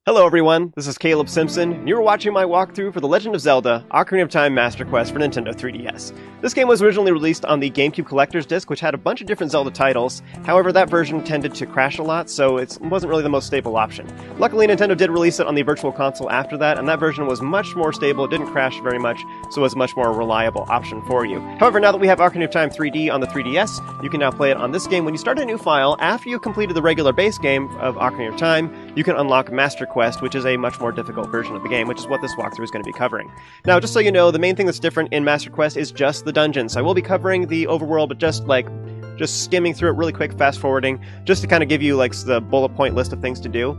Hello everyone, this is Caleb Simpson, and you're watching my walkthrough for The Legend of Zelda, Ocarina of Time Master Quest for Nintendo 3DS. This game was originally released on the GameCube Collector's Disc, which had a bunch of different Zelda titles. However, that version tended to crash a lot, so it wasn't really the most stable option. Luckily, Nintendo did release it on the Virtual Console after that, and that version was much more stable, it didn't crash very much, so it was a much more reliable option for you. However, now that we have Ocarina of Time 3D on the 3DS, you can now play it on this game. When you start a new file, after you've completed the regular base game of Ocarina of Time, you can unlock Master Quest, which is a much more difficult version of the game, which is what this walkthrough is going to be covering. Now, just so you know, the main thing that's different in Master Quest is just the dungeons. I will be covering the overworld, but just skimming through it really quick, fast forwarding, just to kind of give you like the bullet point list of things to do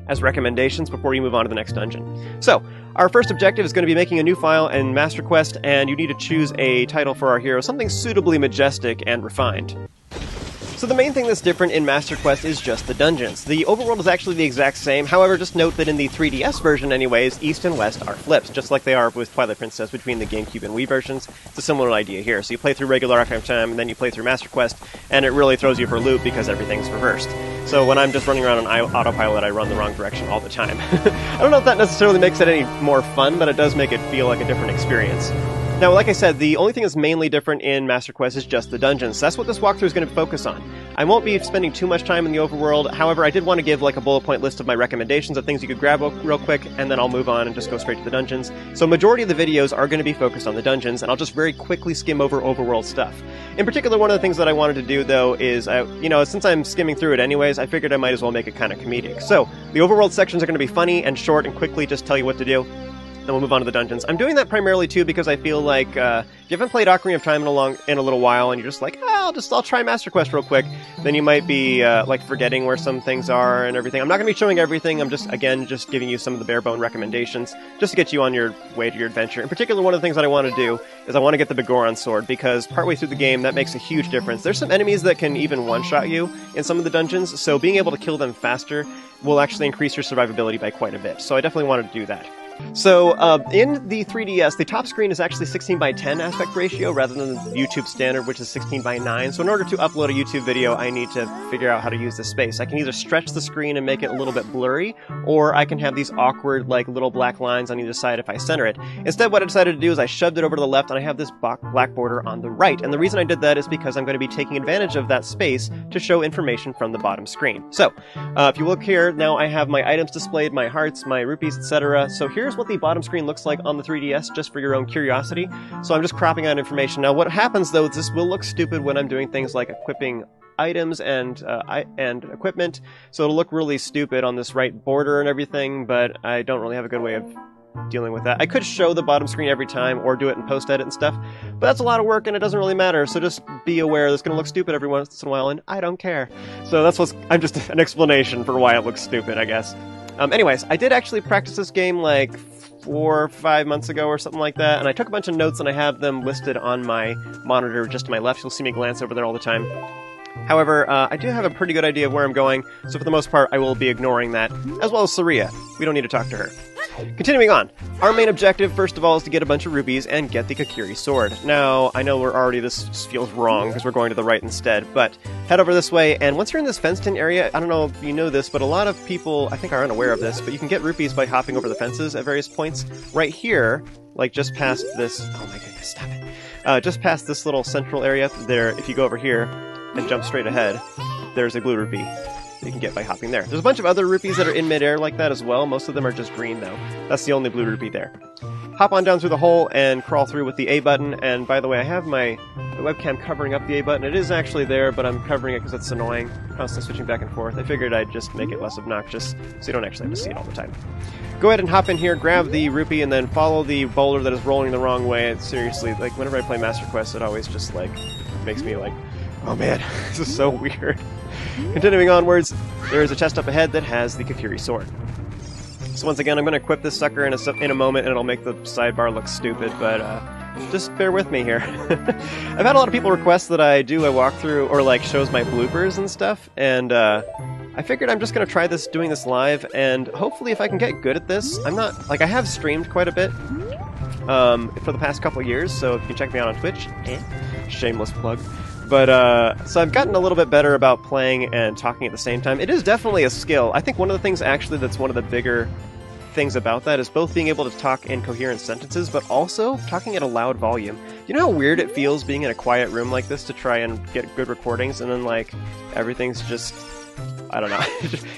as recommendations before you move on to the next dungeon. So, our first objective is going to be making a new file in Master Quest, and you need to choose a title for our hero, something suitably majestic and refined. So the main thing that's different in Master Quest is just the dungeons. The overworld is actually the exact same, however, just note that in the 3DS version anyways, East and West are flipped, just like they are with Twilight Princess between the GameCube and Wii versions. It's a similar idea here. So you play through regular Ocarina of Time, and then you play through Master Quest, and it really throws you for a loop because everything's reversed. So when I'm just running around on autopilot, I run the wrong direction all the time. I don't know if that necessarily makes it any more fun, but it does make it feel like a different experience. Now, like I said, the only thing that's mainly different in Master Quest is just the dungeons. So that's what this walkthrough is going to focus on. I won't be spending too much time in the overworld. However, I did want to give like a bullet point list of my recommendations of things you could grab real quick, and then I'll move on and just go straight to the dungeons. So majority of the videos are going to be focused on the dungeons, and I'll just very quickly skim over overworld stuff. In particular, one of the things that I wanted to do, though, is, since I'm skimming through it anyways, I figured I might as well make it kind of comedic. So, the overworld sections are going to be funny and short and quickly just tell you what to do. Then we'll move on to the dungeons. I'm doing that primarily, too, because I feel like if you haven't played Ocarina of Time in a little while, and you're just like, I'll try Master Quest real quick, then you might be, forgetting where some things are and everything. I'm not going to be showing everything. I'm just giving you some of the bare-bone recommendations, just to get you on your way to your adventure. In particular, one of the things that I want to do is I want to get the Begoron Sword, because partway through the game, that makes a huge difference. There's some enemies that can even one-shot you in some of the dungeons, so being able to kill them faster will actually increase your survivability by quite a bit. So I definitely wanted to do that. So, in the 3DS, the top screen is actually 16:10 aspect ratio rather than the YouTube standard, which is 16:9. So in order to upload a YouTube video, I need to figure out how to use this space. I can either stretch the screen and make it a little bit blurry, or I can have these awkward, little black lines on either side if I center it. Instead, what I decided to do is I shoved it over to the left, and I have this black border on the right. And the reason I did that is because I'm going to be taking advantage of that space to show information from the bottom screen. So, if you look here, now I have my items displayed, my hearts, my rupees, etc. So here's what the bottom screen looks like on the 3DS, just for your own curiosity. So I'm just cropping out information. Now what happens though is this will look stupid when I'm doing things like equipping items and equipment, so it'll look really stupid on this right border and everything, but I don't really have a good way of dealing with that. I could show the bottom screen every time or do it in post-edit and stuff, but that's a lot of work and it doesn't really matter, so just be aware it's going to look stupid every once in a while, and I don't care. So I'm just an explanation for why it looks stupid, I guess. Anyways, I did actually practice this game 4 or 5 months ago or something like that, and I took a bunch of notes and I have them listed on my monitor just to my left. You'll see me glance over there all the time. However, I do have a pretty good idea of where I'm going, so for the most part I will be ignoring that, as well as Saria. We don't need to talk to her. Continuing on, our main objective, first of all, is to get a bunch of rupees and get the Kokiri sword. Now, I know this feels wrong because we're going to the right instead, but head over this way, and once you're in this fenced-in area, I don't know if you know this, but a lot of people, I think, are unaware of this, but you can get rupees by hopping over the fences at various points. Right here, just past this... Oh my goodness, stop it. Just past this little central area there, if you go over here and jump straight ahead, there's a blue rupee that you can get by hopping there. There's a bunch of other rupees that are in midair like that as well. Most of them are just green, though. That's the only blue rupee there. Hop on down through the hole and crawl through with the A button. And by the way, I have my webcam covering up the A button. It is actually there, but I'm covering it because it's annoying. Constantly switching back and forth. I figured I'd just make it less obnoxious so you don't actually have to see it all the time. Go ahead and hop in here, grab the rupee, and then follow the boulder that is rolling the wrong way. It's seriously, whenever I play Master Quest, it always just, makes me oh man, this is so weird. Continuing onwards, there is a chest up ahead that has the Kokiri sword. So once again, I'm going to equip this sucker in a moment, and it'll make the sidebar look stupid, but just bear with me here. I've had a lot of people request that I do a walkthrough, or shows my bloopers and stuff, and I figured I'm just going to try doing this live, and hopefully if I can get good at this, I have streamed quite a bit for the past couple years, so if you can check me out on Twitch, shameless plug. But, so I've gotten a little bit better about playing and talking at the same time. It is definitely a skill. I think one of the things, actually, that's one of the bigger things about that is both being able to talk in coherent sentences, but also talking at a loud volume. You know how weird it feels being in a quiet room like this to try and get good recordings, and then, like, everything's just... I don't know.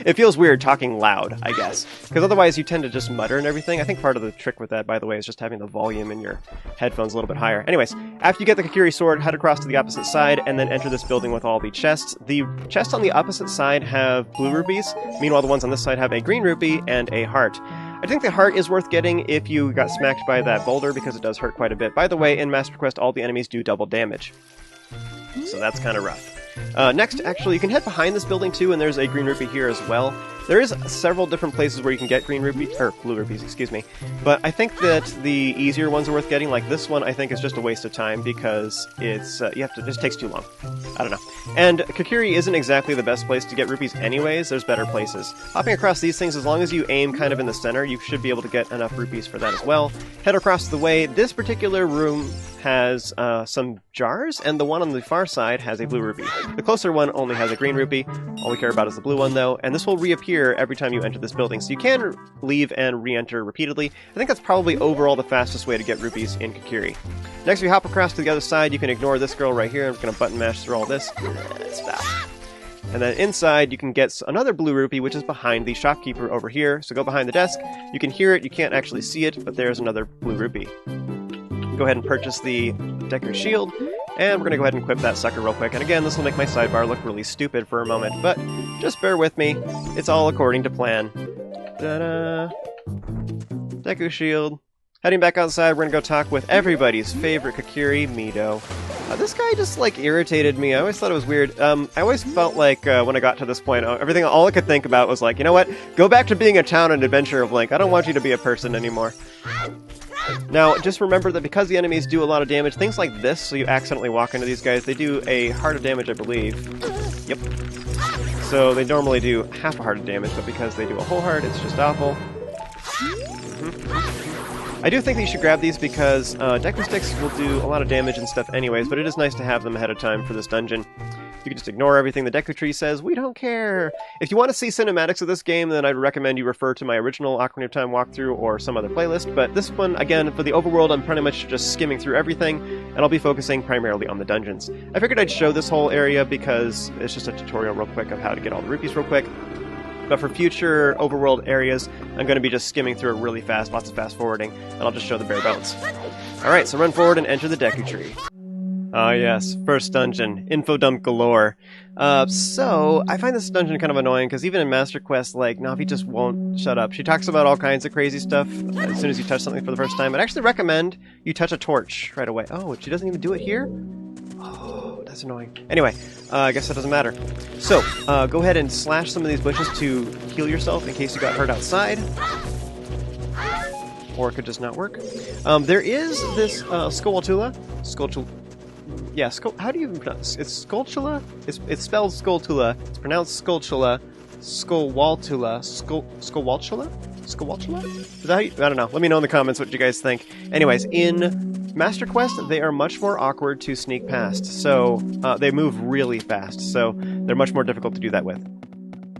It feels weird talking loud, I guess. Because otherwise you tend to just mutter and everything. I think part of the trick with that, by the way, is just having the volume in your headphones a little bit higher. Anyways, after you get the Kokiri sword, head across to the opposite side, and then enter this building with all the chests. The chests on the opposite side have blue rupees. Meanwhile, the ones on this side have a green rupee and a heart. I think the heart is worth getting if you got smacked by that boulder, because it does hurt quite a bit. By the way, in Master Quest, all the enemies do double damage. So that's kind of rough. Next, actually, you can head behind this building too, and there's a green rupee here as well. There is several different places where you can get green rupees, or blue rupees, excuse me. But I think that the easier ones are worth getting. Like this one, I think is just a waste of time because it's it just takes too long. I don't know. And Kokiri isn't exactly the best place to get rupees anyways. There's better places. Hopping across these things, as long as you aim kind of in the center, you should be able to get enough rupees for that as well. Head across the way. This particular room has some jars, and the one on the far side has a blue rupee. The closer one only has a green rupee. All we care about is the blue one, though, and this will reappear every time you enter this building, so you can leave and re-enter repeatedly. I think that's probably overall the fastest way to get rupees in Kokiri. Next, we hop across to the other side. You can ignore this girl right here. I'm just going to button mash through all this. Stop. And then inside, you can get another blue rupee, which is behind the shopkeeper over here. So go behind the desk. You can hear it. You can't actually see it, but there's another blue rupee. Go ahead and purchase the Deku shield, and we're going to go ahead and equip that sucker real quick. And again, this will make my sidebar look really stupid for a moment, but just bear with me. It's all according to plan. Ta-da! Deku shield. Heading back outside, we're going to go talk with everybody's favorite Kokiri, Mido. This guy just, like, irritated me. I always thought it was weird. I always felt like, when I got to this point, all I could think about was like, you know what? Go back to being a town and adventure of Link. I don't want you to be a person anymore. Now, just remember that because the enemies do a lot of damage, things like this, so you accidentally walk into these guys, they do a heart of damage, I believe. Yep. So they normally do half a heart of damage, but because they do a whole heart, it's just awful. I do think that you should grab these because Deku sticks will do a lot of damage and stuff anyways, but it is nice to have them ahead of time for this dungeon. You can just ignore everything the Deku tree says. We don't care. If you want to see cinematics of this game, then I'd recommend you refer to my original Ocarina of Time walkthrough or some other playlist. But this one, again, for the overworld, I'm pretty much just skimming through everything, and I'll be focusing primarily on the dungeons. I figured I'd show this whole area because it's just a tutorial real quick of how to get all the rupees real quick. But for future overworld areas, I'm going to be just skimming through it really fast, lots of fast forwarding, and I'll just show the bare bones. Alright, so run forward and enter the Deku tree. Ah yes, first dungeon, info dump galore. So, I find this dungeon kind of annoying, because even in Master Quest, like, Navi just won't shut up. She talks about all kinds of crazy stuff as soon as you touch something for the first time. I'd actually recommend you touch a torch right away. Oh, she doesn't even do it here? Oh, that's annoying. Anyway, I guess that doesn't matter. So, go ahead and slash some of these bushes to heal yourself in case you got hurt outside. Or it could just not work. There is this Skulltula. Yeah, how do you even pronounce it? It's Skulltula? It's spelled Skulltula. It's pronounced Skulltula. Skullwaltula. Skullwaltula? Skullwaltula? Is that how you... I don't know. Let me know in the comments what you guys think. Anyways, in Master Quest, they are much more awkward to sneak past. So, they move really fast. So, they're much more difficult to do that with.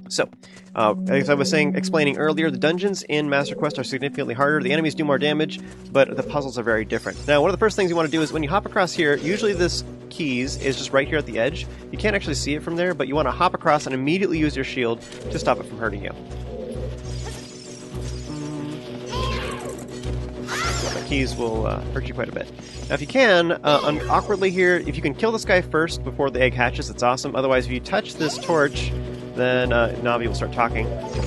So, as I was explaining earlier, the dungeons in Master Quest are significantly harder. The enemies do more damage, but the puzzles are very different. Now, one of the first things you want to do is when you hop across here, usually this keys is just right here at the edge. You can't actually see it from there, but you want to hop across and immediately use your shield to stop it from hurting you. The keys will hurt you quite a bit. Now, if you can, awkwardly here, if you can kill this guy first before the egg hatches, it's awesome. Otherwise, if you touch this torch, then Navi will start talking.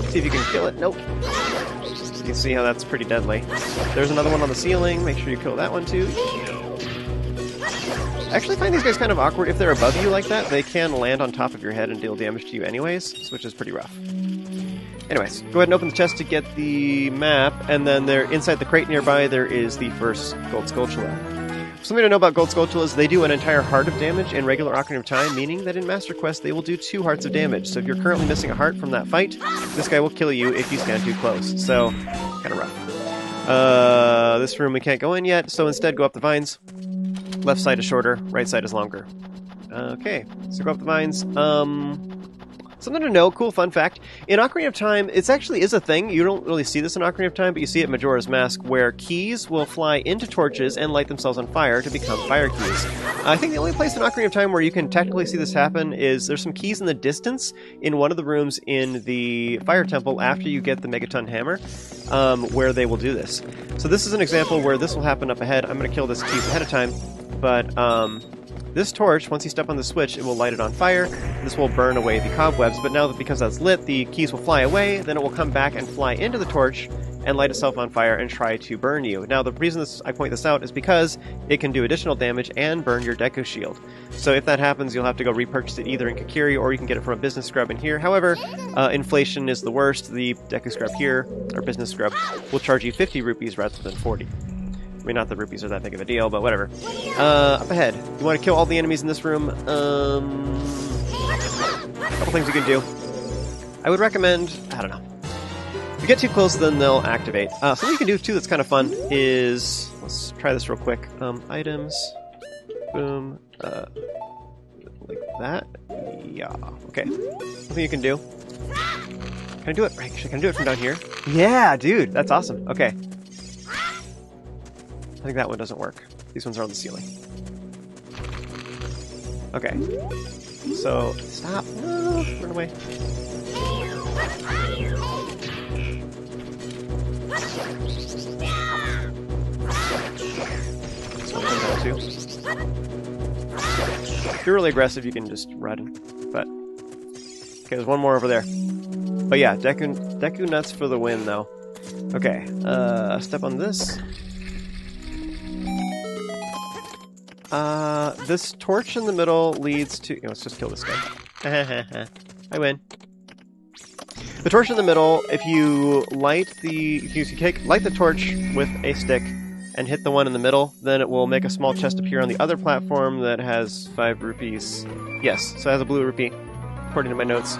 See if you can kill it. Nope. You can see how that's pretty deadly. There's another one on the ceiling. Make sure you kill that one too. I actually find these guys kind of awkward. If they're above you like that, they can land on top of your head and deal damage to you anyways, which is pretty rough. Anyways, go ahead and open the chest to get the map, and then there, inside the crate nearby, there is the first Gold Skulltula. Something to know about Gold Skulltula is they do an entire heart of damage in regular Ocarina of Time, meaning that in Master Quest they will do 2 hearts of damage. So if you're currently missing a heart from that fight, this guy will kill you if you stand too close. So, kind of rough. This room we can't go in yet, so instead go up the vines. Left side is shorter, right side is longer. Okay, so go up the vines. Something to know, cool fun fact. In Ocarina of Time, it actually is a thing. You don't really see this in Ocarina of Time, but you see it in Majora's Mask, where keys will fly into torches and light themselves on fire to become fire keys. I think the only place in Ocarina of Time where you can technically see this happen is there's some keys in the distance in one of the rooms in the Fire Temple after you get the Megaton Hammer, where they will do this. So this is an example where this will happen up ahead. I'm going to kill this key ahead of time, but this torch, once you step on the switch, it will light it on fire. This will burn away the cobwebs, but now that because that's lit, the keys will fly away, then it will come back and fly into the torch and light itself on fire and try to burn you. Now, the reason I point this out is because it can do additional damage and burn your Deku shield. So if that happens, you'll have to go repurchase it either in Kokiri or you can get it from a business scrub in here. However, inflation is the worst. The Deku scrub here, or business scrub, will charge you 50 rupees rather than 40. I mean, not that rupees are that big of a deal, but whatever. Up ahead. You want to kill all the enemies in this room? A couple things you can do. I would recommend... I don't know. If you get too close, then they'll activate. Something you can do, too, that's kind of fun is... Let's try this real quick. Items. Boom. Like that. Yeah. Okay. Something you can do. Can I do it? Actually, can I do it from down here? Yeah, dude. That's awesome. Okay. I think that one doesn't work. These ones are on the ceiling. Okay. So, stop. No, run away. This one comes out too. If you're really aggressive, you can just run. But, okay, there's one more over there. But yeah, Deku nuts for the win, though. Okay, step on this. This torch in the middle leads to... let's just kill this guy. I win. The torch in the middle, if you light the torch with a stick and hit the one in the middle, then it will make a small chest appear on the other platform that has 5 rupees. Yes, so it has a blue rupee, according to my notes.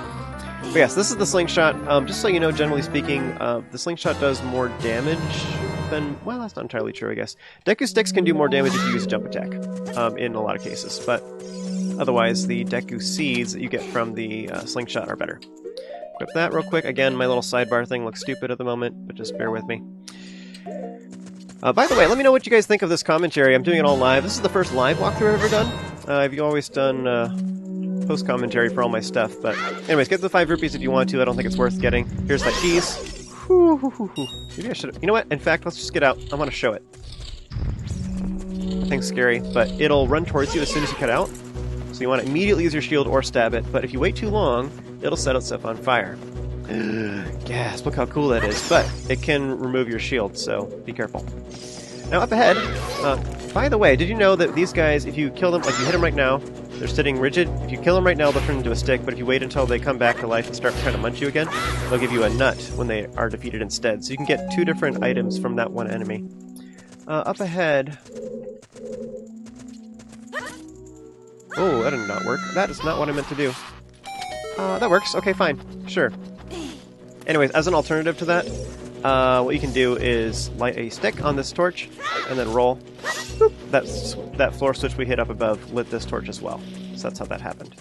But yes, this is the Slingshot. Just so you know, generally speaking, the Slingshot does more damage than... Well, that's not entirely true, I guess. Deku sticks can do more damage if you use a jump attack, in a lot of cases. But otherwise, the Deku seeds that you get from the Slingshot are better. Equip that real quick. Again, my little sidebar thing looks stupid at the moment, but just bear with me. By the way, let me know what you guys think of this commentary. I'm doing it all live. This is the first live walkthrough I've ever done. I've always done... post-commentary for all my stuff, but anyways, get the 5 rupees if you want to. I don't think it's worth getting. Here's that keys. Maybe I should... You know what? In fact, let's just get out. I want to show it. The thing's scary, but it'll run towards you as soon as you cut out. So you want to immediately use your shield or stab it, but if you wait too long, it'll set itself on fire. Gasp, look how cool that is. But it can remove your shield, so be careful. Now up ahead, by the way, did you know that these guys, if you kill them, like you hit them right now, they're sitting rigid. If you kill them right now, they'll turn into a stick, but if you wait until they come back to life and start trying to munch you again, they'll give you a nut when they are defeated instead. So you can get 2 different items from that one enemy. Up ahead... Oh, that did not work. That is not what I meant to do. That works. Okay, fine. Sure. Anyways, as an alternative to that, what you can do is light a stick on this torch, and then roll. Boop. That floor switch we hit up above lit this torch as well. So that's how that happened.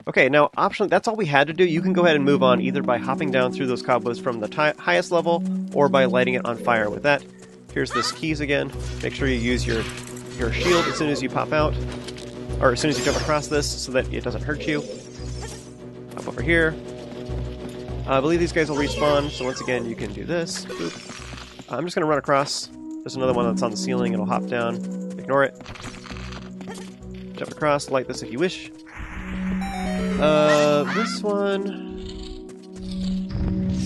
Okay, now, optionally, that's all we had to do. You can go ahead and move on either by hopping down through those cobwebs from the highest level, or by lighting it on fire with that. Here's this keys again. Make sure you use your shield as soon as you pop out, or as soon as you jump across this, so that it doesn't hurt you. Up over here. I believe these guys will respawn, so once again, you can do this. Boop. I'm just going to run across. There's another one that's on the ceiling. It'll hop down. Ignore it. Jump across. Light this if you wish. This one...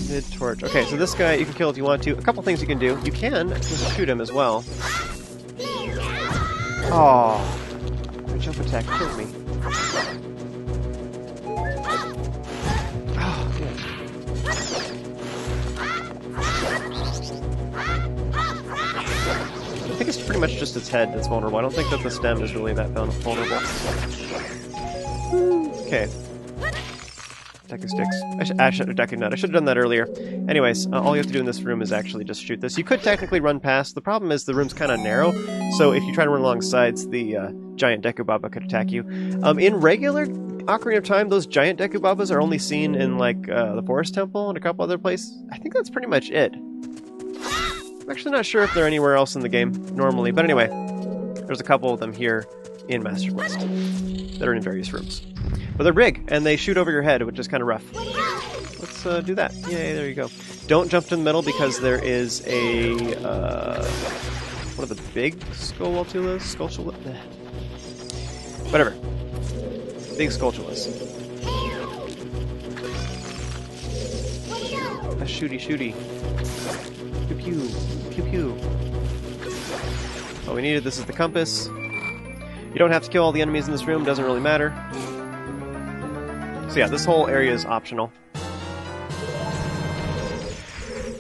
Mid-torch. Okay, so this guy you can kill if you want to. A couple things you can do. You can just shoot him as well. Oh, my jump attack killed me. I think it's pretty much just its head that's vulnerable. I don't think that the stem is really that vulnerable. Okay. Deku sticks. I should have Deku nut. I should have done that earlier. Anyways, all you have to do in this room is actually just shoot this. You could technically run past. The problem is the room's kind of narrow, so if you try to run along sides, the giant Deku Baba could attack you. In regular Ocarina of Time, those giant Deku Babas are only seen in, like, the Forest Temple and a couple other places. I think that's pretty much it. I'm actually not sure if they're anywhere else in the game normally, but anyway, there's a couple of them here in Master Quest that are in various rooms. But they're big, and they shoot over your head, which is kind of rough. Let's do that. Yay, there you go. Don't jump to the middle because there is a, one of the big Skulltulas? Whatever. Big Skulltulas. A shooty. Pew pew. Pew pew. All we needed, this is the compass. You don't have to kill all the enemies in this room, doesn't really matter. So yeah, this whole area is optional.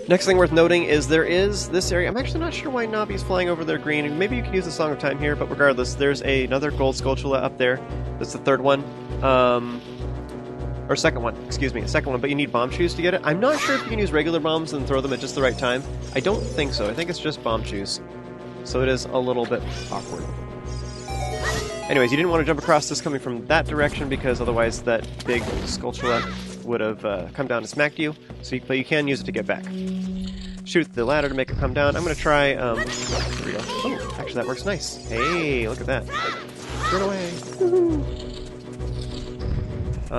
Next thing worth noting is there is this area. I'm actually not sure why Navi's flying over there green. Maybe you can use the Song of Time here, but regardless, there's another gold Skulltula up there. That's the third one. Or second one, excuse me, second one, but you need bomb shoes to get it. I'm not sure if you can use regular bombs and throw them at just the right time. I don't think so. I think it's just bomb shoes. So it is a little bit awkward. Anyways, you didn't want to jump across this coming from that direction because otherwise that big Skulltula would have come down and smacked you. But you can use it to get back. Shoot the ladder to make it come down. I'm going to try... here we go. Oh, actually that works nice. Hey, look at that. Run away.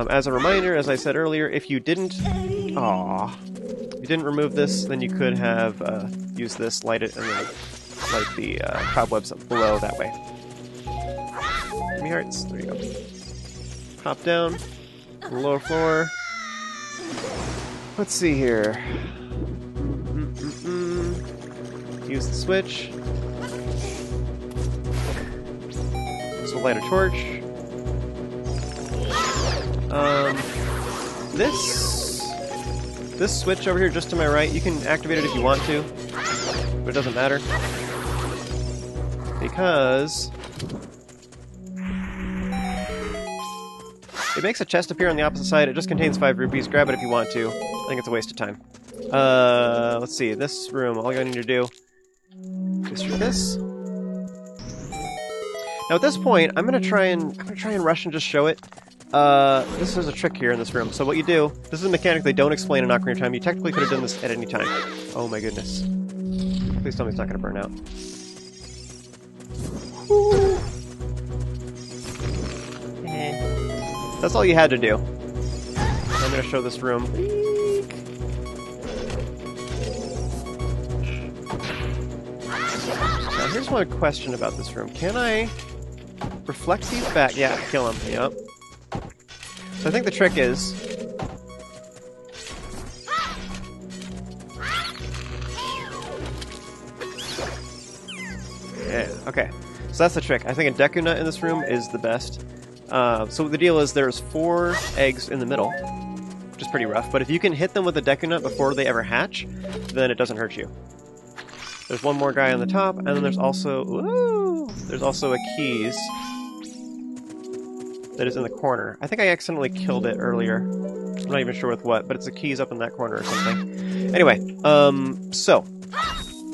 As a reminder, as I said earlier, if you didn't... if you didn't remove this, then you could have used this, light it, and then light the cobwebs up below that way. Give me hearts. There you go. Hop down. On the lower floor. Let's see here. Use the switch. This will light a torch. This switch over here just to my right, you can activate it if you want to, but it doesn't matter. Because it makes a chest appear on the opposite side. It just contains 5 rupees. Grab it if you want to. I think it's a waste of time. Let's see. This room, all you need to do is shoot this. Now at this point, I'm gonna try and rush and just show it. This is a trick here in this room. So what you do, this is a mechanic they don't explain in Ocarina of Time. You technically could have done this at any time. Oh my goodness. Please tell me it's not gonna burn out. That's all you had to do. I'm going to show this room. Now here's one question about this room. Can I reflect these back? Yeah, kill them. Yep. So I think the trick is... Yeah, okay. So that's the trick. I think a Deku Nut in this room is the best. So the deal is there's 4 eggs in the middle, which is pretty rough, but if you can hit them with a Deku Nut before they ever hatch, then it doesn't hurt you. There's one more guy on the top, and then there's also... Ooh, there's also a keys that is in the corner. I think I accidentally killed it earlier. I'm not even sure with what, but it's a keys up in that corner or something. Anyway, so...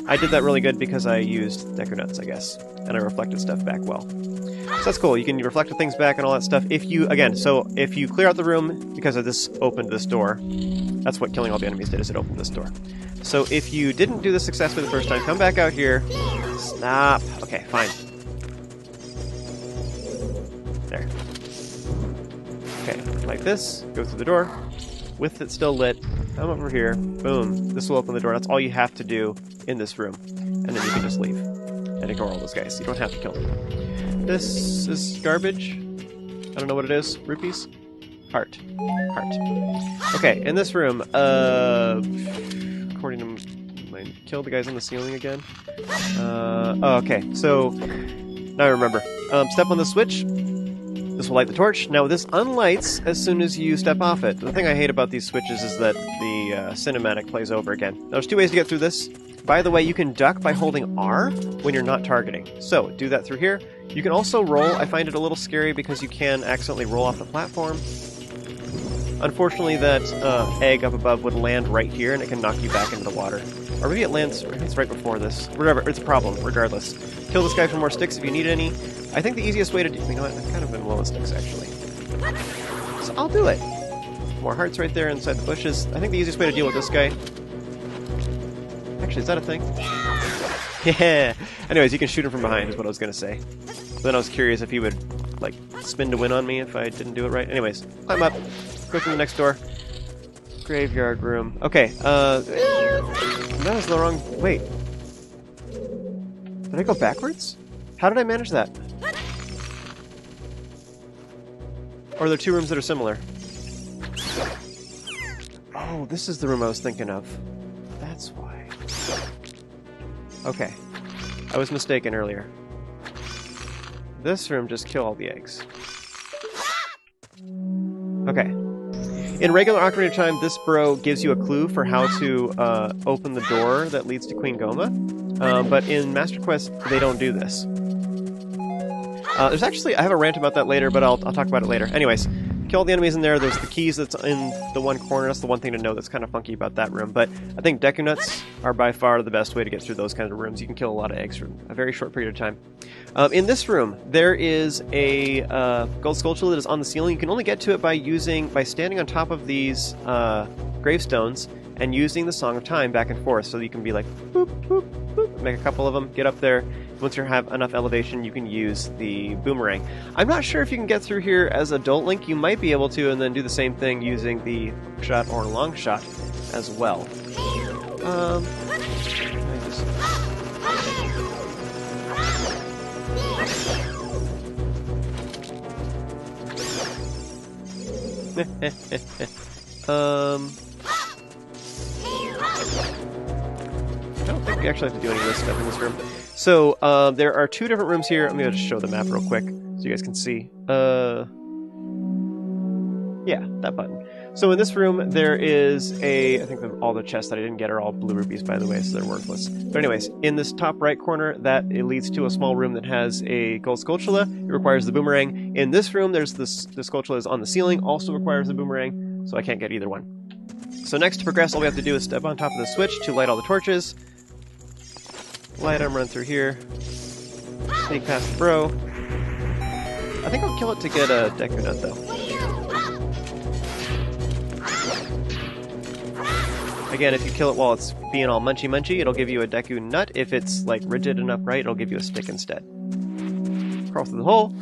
I did that really good because I used Deku Nuts, I guess, and I reflected stuff back well. So that's cool. You can reflect the things back and all that stuff. If you, again, so if you clear out the room because of this opened this door, that's what killing all the enemies did, is it opened this door. So if you didn't do this successfully the first time, come back out here. Stop. Okay, fine. There. Okay, like this. Go through the door. With it still lit. Come over here. Boom. This will open the door. That's all you have to do in this room. And then you can just leave. And ignore all those guys. You don't have to kill them. This is garbage. I don't know what it is. Rupees? Heart. Heart. Okay, in this room, according to... I killed the guys on the ceiling again. Oh, okay. So, now I remember. Step on the switch. This will light the torch. Now, this unlights as soon as you step off it. The thing I hate about these switches is that the cinematic plays over again. Now, there's 2 ways to get through this. By the way, you can duck by holding R when you're not targeting. So, do that through here. You can also roll. I find it a little scary because you can accidentally roll off the platform. Unfortunately, that egg up above would land right here, and it can knock you back into the water. Or maybe it lands... Maybe it's right before this. Whatever, it's a problem, regardless. Kill this guy for more sticks if you need any. I think the easiest way to do... You know what? I've kind of been low on sticks, actually. So I'll do it. More hearts right there inside the bushes. I think the easiest way to deal with this guy... Actually, is that a thing? Yeah! Anyways, you can shoot him from behind, is what I was going to say. But then I was curious if he would, like, spin to win on me if I didn't do it right. Anyways, climb up. Go through the next door. Graveyard room. Okay, that was the wrong... Wait. Did I go backwards? How did I manage that? Or are there two rooms that are similar? Oh, this is the room I was thinking of. That's why. Okay. I was mistaken earlier. This room just kill all the eggs. Okay. In regular Ocarina of Time, this bro gives you a clue for how to open the door that leads to Queen Ghoma. But in Master Quest, they don't do this. There's actually... I have a rant about that later, but I'll talk about it later. Anyways, kill all the enemies in there. There's the keys that's in the one corner. That's the one thing to know that's kind of funky about that room. But I think Deku Nuts are by far the best way to get through those kinds of rooms. You can kill a lot of eggs for a very short period of time. In this room, there is a gold sculpture that is on the ceiling. You can only get to it by standing on top of these gravestones and using the Song of Time back and forth. So you can be like, boop, boop, boop, make a couple of them, get up there. Once you have enough elevation, you can use the boomerang. I'm not sure if you can get through here as Adult Link. You might be able to, and then do the same thing using the hook shot or long shot as well. I don't think we actually have to do any of this stuff in this room. So, there are two different rooms here. I'm going to just show the map real quick so you guys can see. Yeah, that button. So in this room, there is I think all the chests that I didn't get are all blue rupees, by the way, so they're worthless. But anyways, in this top right corner, it leads to a small room that has a gold Skulltula. It requires the boomerang. In this room, there's the Skulltula is on the ceiling, also requires the boomerang, so I can't get either one. So next, to progress, all we have to do is step on top of the switch to light all the torches. Light them, run through here. Sneak past the bro. I think I'll kill it to get a Deku Nut, though. Again, if you kill it while it's being all munchy-munchy, it'll give you a Deku Nut. If it's, like, rigid and upright, it'll give you a stick instead. Crawl through the hole.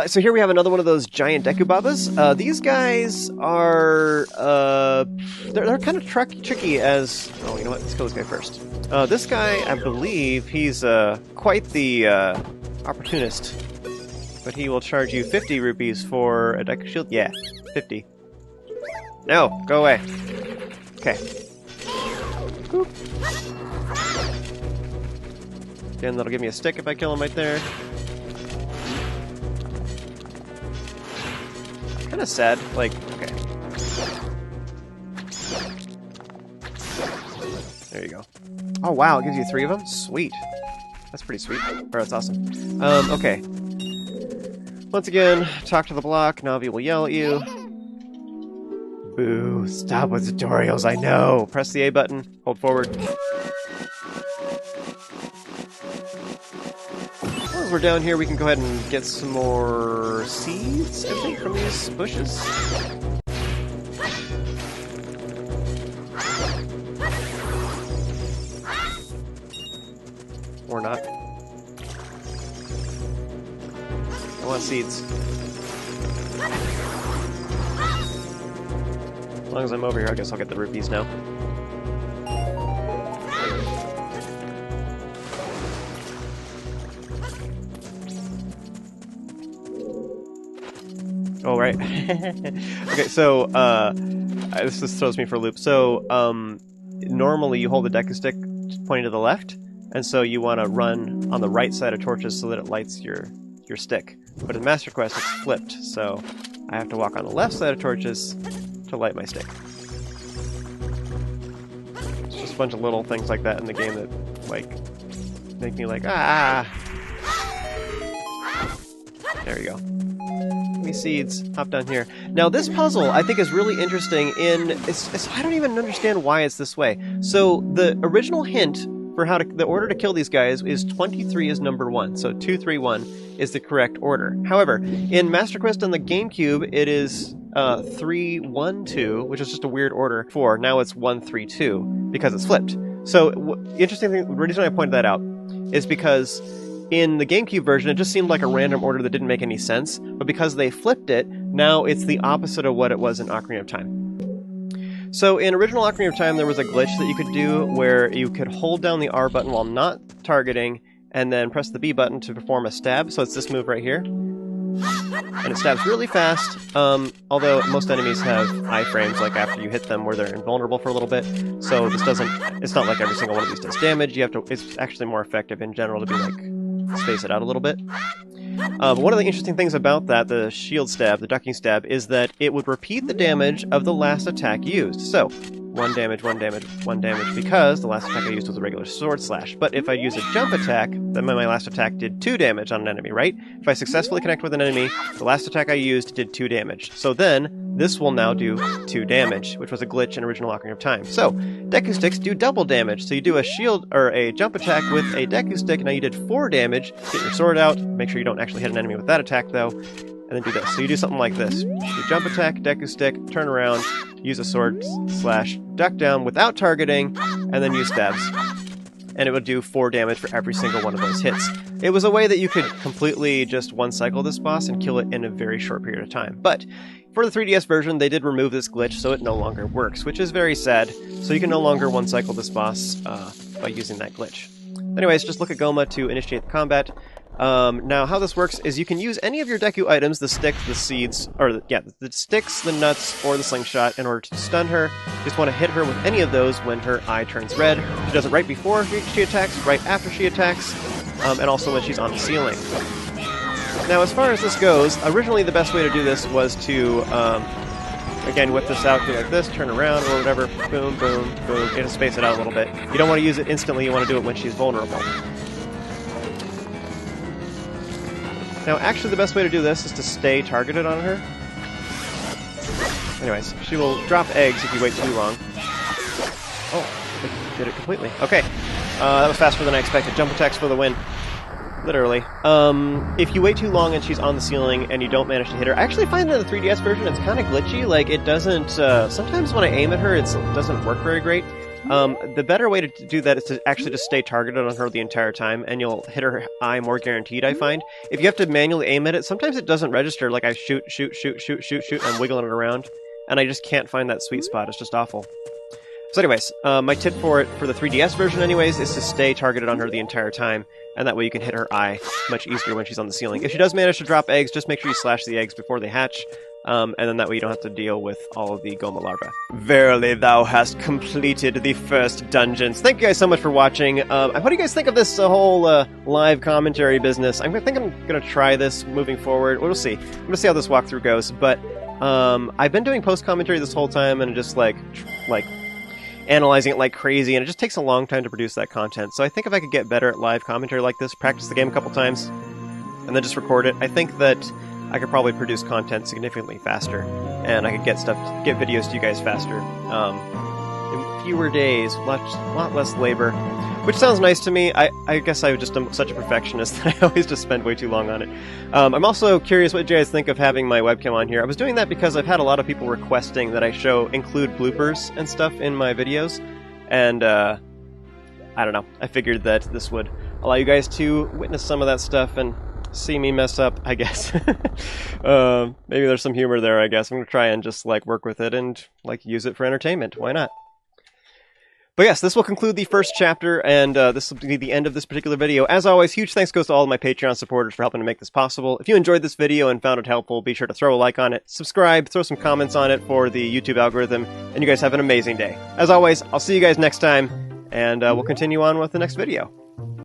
So here we have another one of those giant Deku Babas. These guys are... They're kind of tricky as... Oh, you know what? Let's kill this guy first. This guy, I believe, he's quite the opportunist. But he will charge you 50 rupees for a Deku Shield. Yeah, 50. No, go away. Okay. Boop. Again, that'll give me a stick if I kill him right there. Kind of sad. Like, okay. There you go. Oh, wow, it gives you 3 of them? Sweet. That's pretty sweet. Or that's awesome. Okay. Once again, talk to the block. Navi will yell at you. Boo. Stop with tutorials, I know. Press the A button. Hold forward. As we're down here, we can go ahead and get some more seeds, I think, from these bushes. Or not. I want seeds. As long as I'm over here, I guess I'll get the rupees now. Oh, right. Okay, so, this just throws me for a loop. So, normally you hold the Deku stick pointing to the left, and so you want to run on the right side of torches so that it lights your stick. But in Master Quest, it's flipped, so I have to walk on the left side of torches to light my stick. It's just a bunch of little things like that in the game that, like, make me like, ah! There you go. Give me seeds. Hop down here. Now, this puzzle, I think, is really interesting in... I don't even understand why it's this way. So, the original hint for the order to kill these guys is 23 is number 1, so 2, 3, 1 is the correct order. However, in Master Quest on the GameCube, it is 3, 1, 2, which is just a weird order. 4, now it's 1, 3, 2, because it's flipped. So, interesting thing, the reason I pointed that out is because in the GameCube version, it just seemed like a random order that didn't make any sense, but because they flipped it, now it's the opposite of what it was in Ocarina of Time. So in original Ocarina of Time, there was a glitch that you could do where you could hold down the R button while not targeting, and then press the B button to perform a stab, so it's this move right here. And it stabs really fast, although most enemies have iframes, like after you hit them, where they're invulnerable for a little bit, so this doesn't, it's not like every single one of these does damage. You have to, it's actually more effective in general to be like, space it out a little bit. But one of the interesting things about that, the shield stab, the ducking stab, is that it would repeat the damage of the last attack used. So, 1 damage, 1 damage, 1 damage, because the last attack I used was a regular sword slash. But if I use a jump attack, then my last attack did 2 damage on an enemy, right? If I successfully connect with an enemy, the last attack I used did 2 damage. So then, this will now do 2 damage, which was a glitch in original Ocarina of Time. So, Deku sticks do double damage. So you do a shield, or a jump attack with a Deku stick, now you did 4 damage. Get your sword out, make sure you don't actually hit an enemy with that attack though, and then do this. So you do something like this. You jump attack, Deku stick, turn around, use a sword slash duck down without targeting, and then use stabs. And it would do 4 damage for every single one of those hits. It was a way that you could completely just one-cycle this boss and kill it in a very short period of time. But for the 3DS version, they did remove this glitch, so it no longer works, which is very sad. So you can no longer one-cycle this boss by using that glitch. Anyways, just look at Ghoma to initiate the combat. Now, how this works is you can use any of your Deku items, the stick, the seeds, or the sticks, the nuts, or the slingshot in order to stun her. You just want to hit her with any of those when her eye turns red. She does it right before she attacks, right after she attacks, and also when she's on the ceiling. Now, as far as this goes, originally the best way to do this was to, again, whip this out, do like this, turn around, or whatever, boom, boom, boom, you have to space it out a little bit. You don't want to use it instantly, you want to do it when she's vulnerable. Now, actually, the best way to do this is to stay targeted on her. Anyways, she will drop eggs if you wait too long. Oh, did it completely. Okay, that was faster than I expected. Jump attacks for the win. Literally. If you wait too long and she's on the ceiling and you don't manage to hit her, I actually find that in the 3DS version it's kind of glitchy. Like, it doesn't, sometimes when I aim at her, it doesn't work very great. The better way to do that is to actually just stay targeted on her the entire time, and you'll hit her eye more guaranteed, I find. If you have to manually aim at it, sometimes it doesn't register, like I shoot, and wiggling it around, and I just can't find that sweet spot. It's just awful. So anyways, my tip for it, for the 3DS version anyways, is to stay targeted on her the entire time, and that way you can hit her eye much easier when she's on the ceiling. If she does manage to drop eggs, just make sure you slash the eggs before they hatch, and then that way you don't have to deal with all of the Ghoma larvae. Verily thou hast completed the first dungeons. Thank you guys so much for watching. What do you guys think of this whole live commentary business? I think I'm going to try this moving forward. We'll see. I'm going to see how this walkthrough goes, but I've been doing post-commentary this whole time, and just like analyzing it like crazy, and it just takes a long time to produce that content. So I think if I could get better at live commentary like this, practice the game a couple times, and then just record it, I think that I could probably produce content significantly faster, and I could get videos to you guys faster. In fewer days, a lot less labor, which sounds nice to me. I guess I just am such a perfectionist that I always just spend way too long on it. I'm also curious what you guys think of having my webcam on here. I was doing that because I've had a lot of people requesting that I include bloopers and stuff in my videos, and I don't know. I figured that this would allow you guys to witness some of that stuff and see me mess up, I guess. Maybe there's some humor there, I guess. I'm gonna try and just work with it and use it for entertainment. Why not? But yes, this will conclude the first chapter, and this will be the end of this particular video. As always, huge thanks goes to all of my Patreon supporters for helping to make this possible. If you enjoyed this video and found it helpful, be sure to throw a like on it, subscribe, throw some comments on it for the YouTube algorithm, and you guys have an amazing day. As always, I'll see you guys next time, and we'll continue on with the next video.